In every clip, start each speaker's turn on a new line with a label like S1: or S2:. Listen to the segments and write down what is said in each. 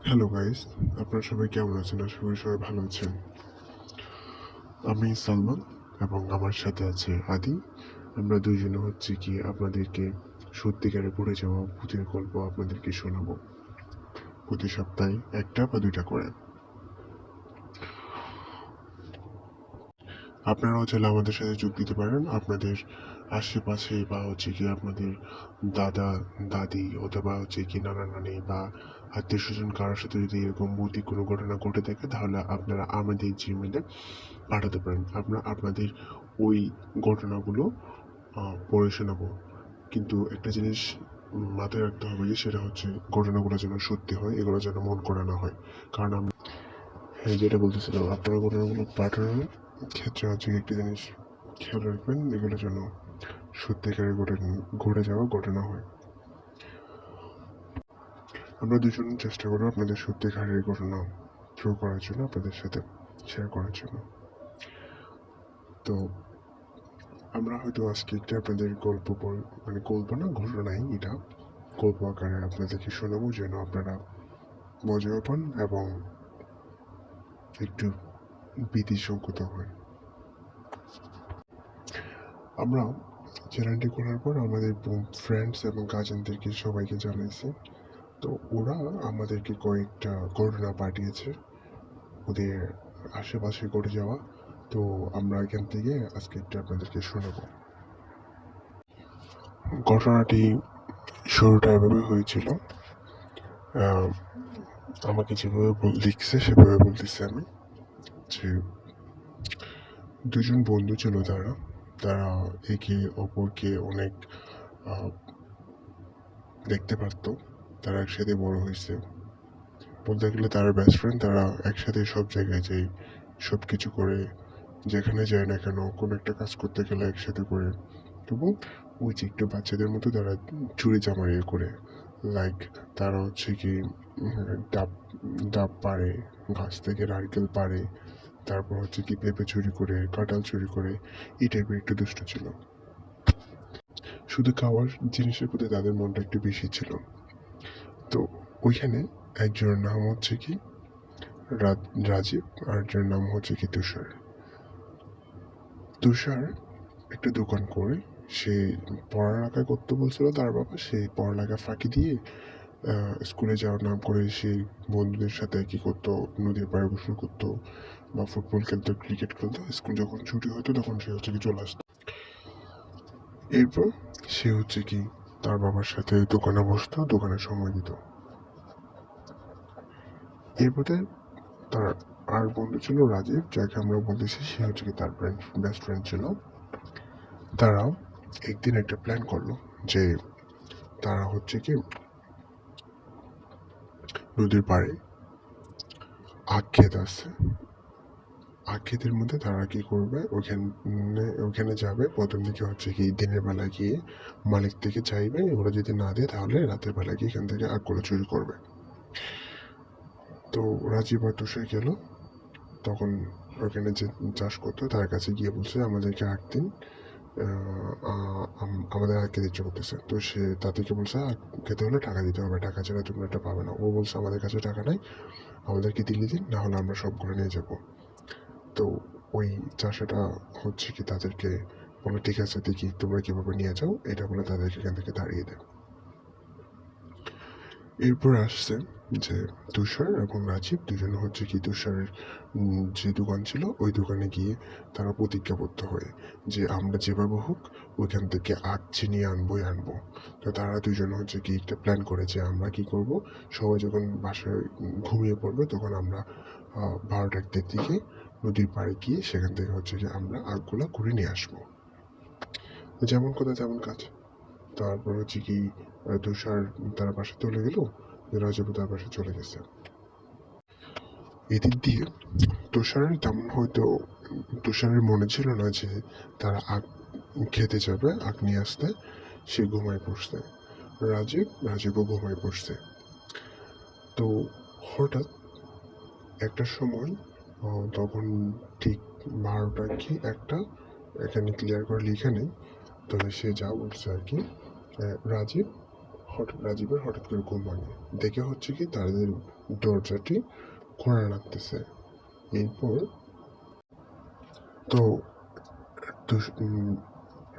S1: Hello guys, আপনারা সবাই কেমন আছেন? আশা করি সবাই ভালো আছেন। আমি সালমান এবং আমার সাথে আছে আদি। আমরা দুইজনে হচ্ছে কি আপনাদেরকে সত্যিকারে পড়ে যাওয়া ভূতের গল্প আপনাদেরকে শোনাবো প্রতি সপ্তাহে একটা বা দুইটা করে। আপনারাও চাইলে আমাদের সাথে যোগ দিতে পারেন। আপনাদের আশেপাশে বা হচ্ছে কি আপনাদের দাদা দাদি অথবা হচ্ছে কি নানা নানি বা আত্মীয় স্বজন কারোর সাথে যদি এরকম ভৌতিক কোনো ঘটনা ঘটে থাকে তাহলে আপনারা আমাদের জিমেলে পাঠাতে পারেন। আমরা আপনাদের ওই ঘটনাগুলো পড়ে শোনাবো। কিন্তু একটা জিনিস মাথায় রাখতে হবে যে সেটা হচ্ছে ঘটনাগুলো যেন সত্যি হয়, এগুলো যেন মন করা না হয়। কারণ আমরা হ্যাঁ, যেটা বলতেছিলাম, আপনারা ঘটনাগুলো পাঠানোর ক্ষেত্রে হচ্ছে একটি জিনিস খেয়াল রাখবেন, এগুলো যেন সত্যিকারের ঘটে যাওয়া ঘটনা হয়। আমরা দুজন চেষ্টা করবো আপনাদের সত্যিকারের ঘটনা থ্রো করার জন্য, আপনাদের সাথে শেয়ার করার জন্য। তো আমরা হয়তো আজকে একটা আপনাদের মানে গল্প না, ঘটনাই এটা গল্প আকারে আপনাদেরকে শোনাবো যেন আপনারা মজাও পান এবং একটু ভীতি সংকুত হয়। আমরা চ্যানেলটি করার পর আমাদের ফ্রেন্ডস এবং কাজিনদেরকে সবাইকে জানাইছি। তো ওরা আমাদেরকে কয়েকটা ঘটনা পাঠিয়েছে ওদের আশেপাশে ঘটে যাওয়া। তো আমরা এখান থেকে আজকে একটা আপনাদেরকে শোনাবো। ঘটনাটি শুরুটা এভাবে হয়েছিল। আহ, আমাকে যেভাবে লিখছে সেভাবে বলতেছি আমি, যে দুজন বন্ধু ছিল তারা তারা একে অপরকে অনেক আহ, দেখতে পারতো। তারা একসাথে বড় হয়েছে, বলতে গেলে তারা বেস্ট ফ্রেন্ড। তারা একসাথে সব জায়গায় যায়, সব কিছু করে, যেখানে যায় না কেন কোনো একটা কাজ করতে গেলে একসাথে করে। এবং ওই যে একটু বাচ্চাদের মতো তারা চুরি চামারি করে, লাইক তারা হচ্ছে কি ডাব ডাব পাড়ে, গাছ থেকে নারকেল পাড়ে, তারপর হচ্ছে কি পেঁপে চুরি করে, কাঁঠাল চুরি করে, এই টাইপের একটু দুষ্ট ছিল। শুধু খাওয়ার জিনিসের প্রতি তাদের মনটা একটু বেশি ছিল। তো ওইখানে একজনের নাম হচ্ছে কি রাজীব, আর একজনের নাম হচ্ছে কি তুষার। তুষার একটা দোকান করে, সে পড়ালেখা করতে বলছিল তার বাবা, সেই পড়ালেখা ফাঁকি দিয়ে স্কুলে যাওয়ার নাম করে সে বন্ধুদের সাথে কি করতো, নদীর পাড়ে গোসল করতো বা ফুটবল খেলতো, ক্রিকেট খেলতো। স্কুল যখন ছুটি হতো তখন সে হচ্ছে কি চলে আসতো। এরপর সে হচ্ছে কি তার বাবার সাথে দোকানে বসতো, দোকানে সময় দিত। এরপরে তার আর বন্ধু ছিল রাজীব, যাকে আমরা বলতেছি, সে হচ্ছে কি তার বেস্ট ফ্রেন্ড ছিল। তারা একদিন একটা প্ল্যান করলো যে তারা হচ্ছে কি নদীর পাড়ে আখ ক্ষেত আছে, আখ ক্ষেতের মধ্যে তারা কি করবে, ওখানে যাবে। প্রথম দিকে হচ্ছে কি দিনের বেলা গিয়ে মালিক থেকে চাইবে, ওরা যদি না দেয় তাহলে রাতের বেলা গিয়ে এখান থেকে আখগুলো চুরি করবে। তো রাজীব আর তুষার গেল, তখন ওখানে যে চাষ করতো তার কাছে গিয়ে বলছে আমাদেরকে আখ দিন, আমাদের আখ খেতে ইচ্ছে করতেছে। তো সে তাদেরকে বলছে আখ খেতে হলে টাকা দিতে হবে, টাকা ছাড়া তোমরা এটা পাবে না। ও বলছে আমাদের কাছে টাকা নাই, আমাদেরকে দিলে দিন, না হলে আমরা সবগুলো নিয়ে যাবো। তো ওই চাষাটা হচ্ছে কি তাদেরকে বলে ঠিক আছে দেখি তোমরা কীভাবে নিয়ে যাও, এটা বলে তাদেরকে এখান থেকে তাড়িয়ে দেয়। এরপর আসছে যে তুষার এবং রাজীব দুজনে হচ্ছে কি তুষারের যে দোকান ছিল ওই দোকানে গিয়ে তারা প্রতিজ্ঞাবদ্ধ হয় যে আমরা যেভাবে হোক ওইখান থেকে আখ চিনিয়ে আনবোই আনবো। তো তারা দুজনে হচ্ছে কি একটা প্ল্যান করে যে আমরা কি করব, সবাই যখন বাসায় ঘুমিয়ে পড়বে তখন আমরা 12টা-1টার দিকে নদীর পাড়ে গিয়ে সেখান থেকে হচ্ছে কি আমরা আখগুলো করে নিয়ে আসবো। যেমন কথা তেমন কাজ। তারপর হচ্ছে কি তুষার তার বাসায় চলে গেল, রাজীব তার বাসায় চলে গেছে। এদিক দিয়ে তুষারের তেমন হয়তো তুষারের মনে ছিল না যে তারা আখ খেতে যাবে, আখ নিয়ে আসতে। সে ঘুমায় পড়ছে। রাজীবও ঘুমায় পড়ছে। তো হঠাৎ একটা সময় তখন ঠিক 12টা কি একটা, এখানে ক্লিয়ার করে লিখে নেই, তবে সে যা বলছে আর কি, রাজীব রাজীবের হঠাৎ করে ঘুম ভাঙে, দেখে হচ্ছে কি তাদের দরজাটি খোলা লাগতেছে। এরপর তো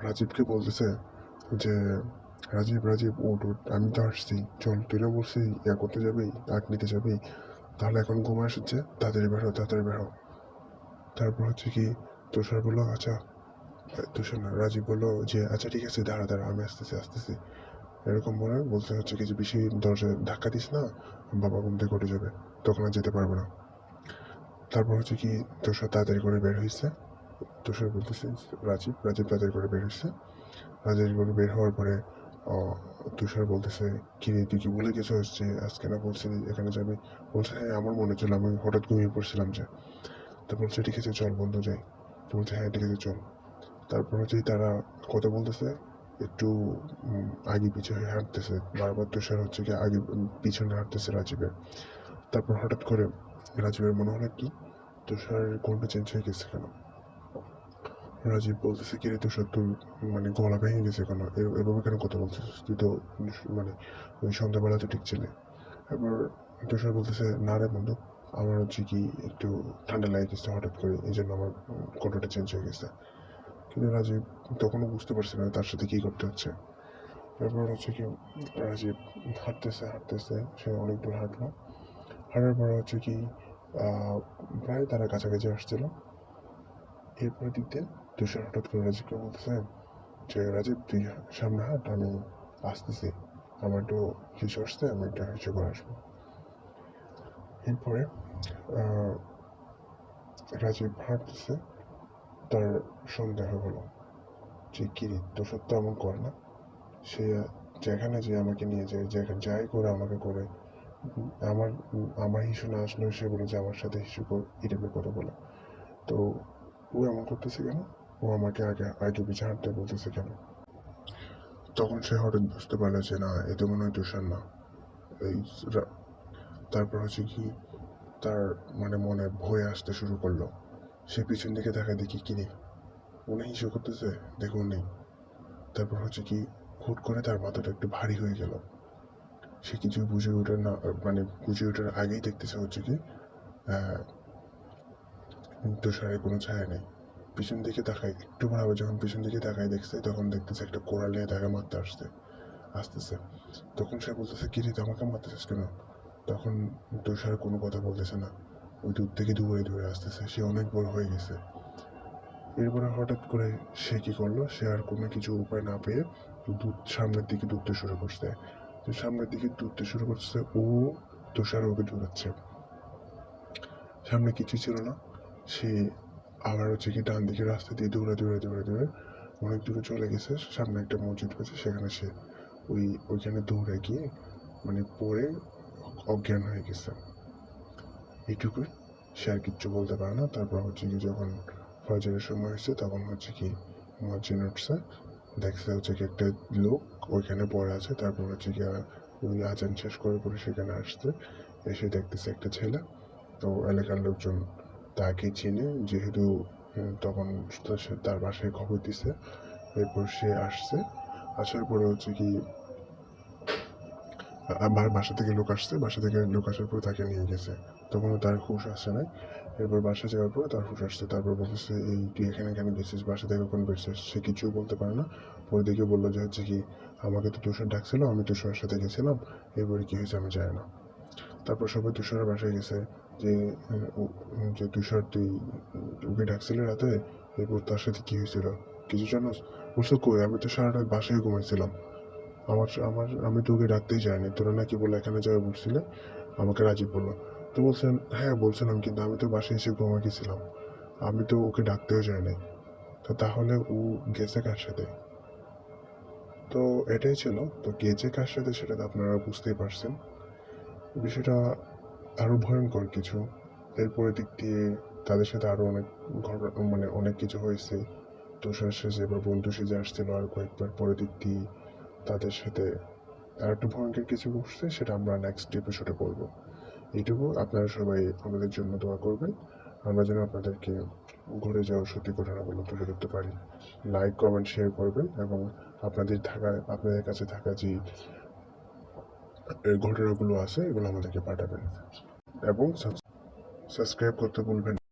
S1: রাজীবকে বলতেছে যে রাজীব রাজীব ওঠ ওঠ, আমি তো আসছি, চল, তুই না বলছি ইয়া করতে যাবি, আগ নিতে যাবি, তাহলে এখন ঘুম আসছে, তাড়াতাড়ি বেরো তাড়াতাড়ি বেরো। তারপর হচ্ছে কি তুষার বললো আচ্ছা, তুষার না, রাজীব বললো যে আচ্ছা ঠিক আছে, দাঁড়া দাঁড়া, আমি আসতেছি আসতেছি, এরকম বলে বলতে হচ্ছে কি যে বেশি দরজায় ধাক্কা দিস না, বাবা ঘুম থেকে উঠে যাবে, তখন আর যেতে পারবে না। তারপর হচ্ছে কি তুষার তাড়াতাড়ি করে বের হয়েছে, তুষার বলতেছে রাজীব রাজীব তাড়াতাড়ি করে বের হয়েছে। তাড়াতাড়ি করে বের হওয়ার পরে তুষার বলতেছে কি রে, তুই কি ভুলে গেছিস যে আজকে না বলছিলি এখানে যাবি? বলছে হ্যাঁ আমার মনে ছিল, আমি হঠাৎ ঘুমিয়ে পড়ছিলাম যে। তো বলছে ঠিক আছে চল বন্ধু যাই। তো বলছে হ্যাঁ ঠিক আছে চল। তারপর হচ্ছে তারা কথা বলতেছে, একটু আগে পিছে হয়ে হাঁটতেছে, বারবার তুষার হচ্ছে কি আগে পিছনে হাঁটতেছে রাজীবের। তারপর হঠাৎ করে রাজীবের মনে হলো কি তুষারের কোনটা চেঞ্জ হয়ে গেছে কেন। রাজীব বলতেছে কি রে তুষার, তোর মানে গলা ভেঙে গেছে কেন, এভাবে কেন কথা বলছিস, তুই তো মানে ওই সন্ধ্যাবেলা তো ঠিক ছিলে। এবার তুষার বলতেছে না রে বন্ধু, আমার হচ্ছে কি একটু ঠান্ডা লেগে গেছে হঠাৎ করে, এই জন্য আমার কণ্ঠটা চেঞ্জ হয়ে গেছে। কিন্তু রাজীব তখনও বুঝতে পারছে না তার সাথে কী করতে হচ্ছে। এরপর হচ্ছে কি রাজীব হাঁটতেছে হাঁটতেছে, সে অনেক দূর হাঁটলো। হাঁটার পর হচ্ছে কি প্রায় তারা কাছাকাছি আসছিল। এরপর দিক দিয়ে তুষার হঠাৎ করে রাজীবকে বলতেছে যে রাজীব তুই সামনে হাঁট, আমি আসতেছি, আমার একটু হিসু আসছে, আমি একটা হিসু করে আসবো। এরপরে রাজীব হাঁটতেছে, তার সন্দেহ হলো যে কিরে তুষার তো এমন করে না, সে যেখানে যে আমাকে নিয়ে যায়, যেখানে যাই করে আমাকে করে, আমার আমার হিসু না আসলেও সে বলে যে আমার সাথে হিসু কর, এই টাইপের কথা বলে। তো ও এমন করতেছে কেন, ও আমাকে আগে আগে পিছিয়ে হাঁটতে বলতেছে কেন। তখন সে হঠাৎ বুঝতে পারলো যে না, এ তো মনে হয় তুষার না। এই তারপর হচ্ছে কি তার মানে মনে ভয় আসতে শুরু করলো। সে পিছন দিকে তাকায় দেখি কিনে উনি হিসু করতেছে, দেখুন নেই। তারপর হচ্ছে কি হুট করে তার মাথাটা একটু ভারী হয়ে গেল। সে কিছু বুঝে ওঠার না, মানে বুঝে ওঠার আগেই দেখতেছে হচ্ছে কি তুষারের কোনো ছায়া নেই। পিছন দিকে তাকায় একটু পর, আবার যখন পিছন দিকে তাকায় দেখছে, তখন দেখতেছে একটা কোড়াল নিয়ে তাকে মারতে আসতেছে। তখন সে বলতেছে কি রে, আমাকে মারতেছিস কেন। তখন তুষার কোনো কথা বলতেছে না, ওই দূর থেকে দূরে দূরে আসতেছে, সে অনেক বড় হয়ে গেছে। এরপরে হঠাৎ করে সে কি করলো, সে আর কোনো কিছু উপায় না পেয়ে সামনের দিকে দৌড়তে শুরু করছে। তো সামনের দিকে দৌড়তে শুরু করছে, ও তুষার ওকে দৌড়াচ্ছে। সামনে কিছু ছিল না, সে আবার হচ্ছে কি ডান দিকে রাস্তা দিয়ে দৌড়ে দৌড়ে দৌড়ে দৌড়ে অনেক দূরে চলে গেছে। সামনে একটা মসজিদ হয়েছে, সেখানে সে ওইখানে দৌড়ে গিয়ে মানে পড়ে অজ্ঞান হয়ে গেছে। এইটুকুই, সে আর কিচ্ছু বলতে পারে না। তারপর হচ্ছে কি যখন ফজরের সময় হয়েছে, তখন হচ্ছে কি মসজিদ উঠছে, দেখছে হচ্ছে কি একটা লোক ওইখানে পড়ে আছে। তারপর হচ্ছে কি ওই আজান শেষ করে পরে সেখানে আসছে, এসে দেখতেছে একটা ছেলে। তো এলাকার লোকজন তাকে চিনে, যেহেতু তখন সে তার বাসায় খবর দিছে। এরপর সে আসছে, আসার পরে হচ্ছে কি আমার বাসা থেকে লোক আসছে, বাসা থেকে লোক আসার পর তাকে নিয়ে গেছে। তখনও তার হুঁশ আসে নাই। এরপর বাসা যাওয়ার পর তার হুঁশ আসছে। তারপর বলতেছে এই তুই এখানে কেন গেছিস, বাসা থেকে কখন বেরছিস। সে কিছুই বলতে পারে না। পরে দিকে বললো যে হচ্ছে কি আমাকে তো তুষার ডাকছিল, আমি তুষারের সাথে গেছিলাম, এরপরে কি হয়েছে আমি জানি না। তারপর সবাই তুষারের বাসায় গেছে যে যে তুষার তুই ওকে ডাকছিলি রাতে, এরপর তার সাথে কি হয়েছিল কিছু জানোস। বলছো কই, আমি তো সারা রাত বাসায় ঘুমাইছিলাম, আমার আমার আমি তো ওকে ডাকতেই যাইনি, তোরা নাকি বলে এখানে যাবে বলছিলে, আমাকে রাজীব বললো। তো বলছেন হ্যাঁ বলছিলাম, কিন্তু আমি তো বাসায় এসে ঘুমা গেছিলাম, আমি তো ওকে ডাকতেও যাইনি। তো তাহলে ও গেছে কার সাথে। তো এটাই ছিল, তো গেছে কার সাথে সেটা তো আপনারা বুঝতেই পারছেন। বিষয়টা আরও ভয়ঙ্কর কিছু। এরপরে দিক দিয়ে তাদের সাথে আরও অনেক ঘটনা, মানে অনেক কিছু হয়েছে। তুষার সেজে বা বন্ধু সেজে আসছিল আর কয়েকবার, পরে দিক দিয়ে তাদের সাথে আর একটু ভয়ঙ্কর কিছু ঘটছে, সেটা আমরা নেক্সট এপিসোডে বলবো। এইটুকু, আপনারা সবাই আমাদের জন্য দোয়া করবেন, আমরা যেন আপনাদেরকে ঘুরে যাওয়া সত্যি ঘটনাগুলো তুলে ধরতে পারি। লাইক কমেন্ট শেয়ার করবেন, এবং আপনাদের কাছে থাকা যে এই ঘটনাগুলো আছে এগুলো আমাদেরকে পাঠাবেন এবং সাবস্ক্রাইব করতে ভুলবেন না।